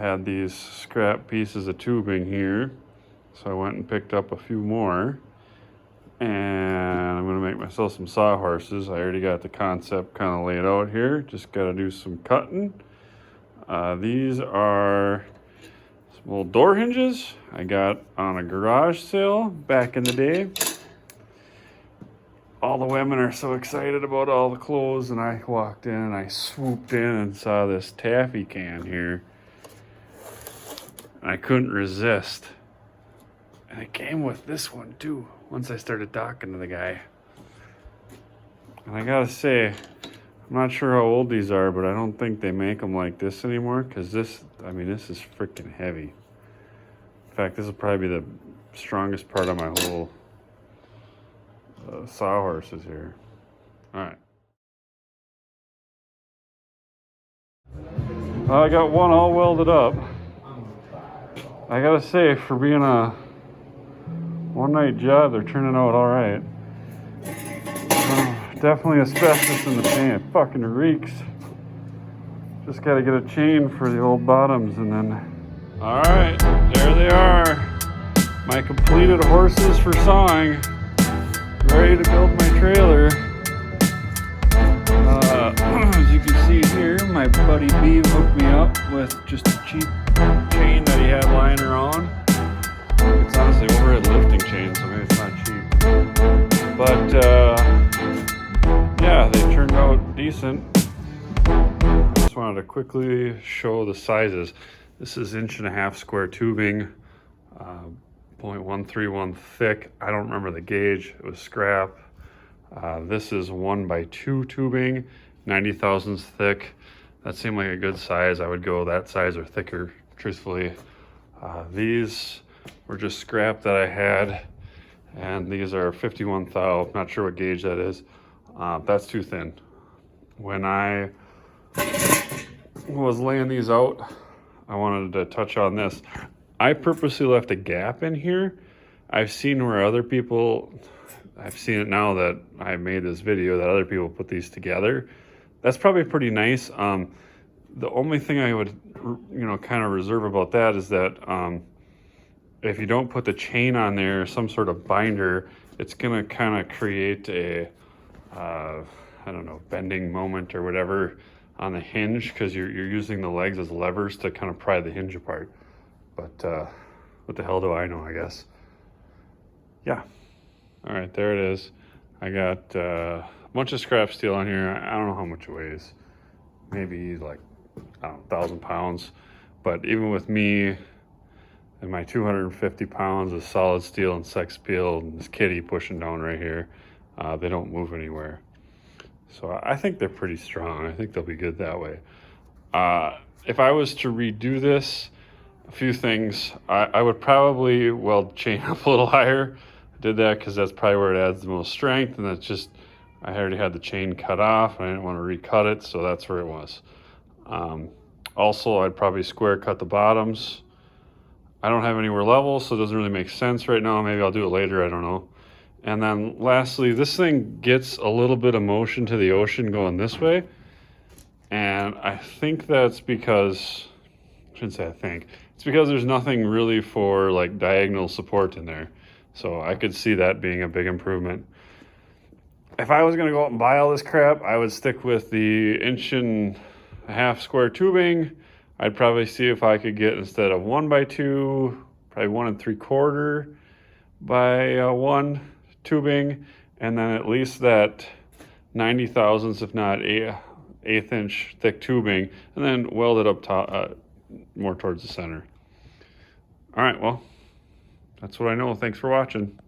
had these scrap pieces of tubing here, so I went and picked up a few more, and I'm gonna make myself some sawhorses. I already got the concept kind of laid out here, just gotta do some cutting. These are some little door hinges I got on a garage sale back in the day. All the women are so excited about all the clothes, and I walked in and I swooped in and saw this taffy can here. And I couldn't resist. And it came with this one too, once I started talking to the guy. And I gotta say, I'm not sure how old these are, but I don't think they make them like this anymore, because this is freaking heavy. In fact, this will probably be the strongest part of my whole sawhorses here. All right. Well, I got one all welded up. I gotta say, for being a one-night job, they're turning out all right. Definitely asbestos in the paint. It fucking reeks. Just gotta get a chain for the old bottoms, and then... All right, there they are. My completed horses for sawing. Ready to build my trailer. As you can see here, my buddy Beav hooked me up with just a cheap chain that he had lying around. It's honestly overhead lifting chain, so maybe it's not cheap. But yeah, they turned out decent. I just wanted to quickly show the sizes. This is 1.5" square tubing, 0.131 thick. I don't remember the gauge, it was scrap. This is 1x2 tubing, 90 thousandths thick. That seemed like a good size. I would go that size or thicker, truthfully. These were just scrap that I had, and these are 51 thou. Not sure what gauge that is. That's too thin. When I was laying these out, I wanted to touch on this. I purposely left a gap in here. I've seen where other people, I've seen it now that I made this video, that other people put these together. That's probably pretty nice. The only thing I would, kind of reserve about that is that if you don't put the chain on there, some sort of binder, it's gonna kind of create a, I don't know, bending moment or whatever on the hinge, because you're using the legs as levers to kind of pry the hinge apart. But what the hell do I know, I guess. Yeah. All right, there it is. I got a bunch of scrap steel on here. I don't know how much it weighs. Maybe like, I don't know, 1,000 pounds. But even with me and my 250 pounds of solid steel and sex steel and this kitty pushing down right here, they don't move anywhere. So I think they're pretty strong. I think they'll be good that way. If I was to redo this, a few things. I would probably weld chain up a little higher. I did that because that's probably where it adds the most strength, and that's just, I already had the chain cut off. I didn't want to recut it, so that's where it was. Also, I'd probably square cut the bottoms. I don't have anywhere level, so it doesn't really make sense right now. Maybe I'll do it later, I don't know. And then lastly, this thing gets a little bit of motion to the ocean going this way. And I think that's because, I shouldn't say I think, it's because there's nothing really for like diagonal support in there. So I could see that being a big improvement. If I was gonna go out and buy all this crap, I would stick with the 1.5" square tubing. I'd probably see if I could get, instead of 1x2, probably 1 3/4 by 1 tubing, and then at least that 90 thousandths, if not 1/8 inch thick tubing, and then weld it up top, more towards the center. All right, well, that's what I know. Thanks for watching.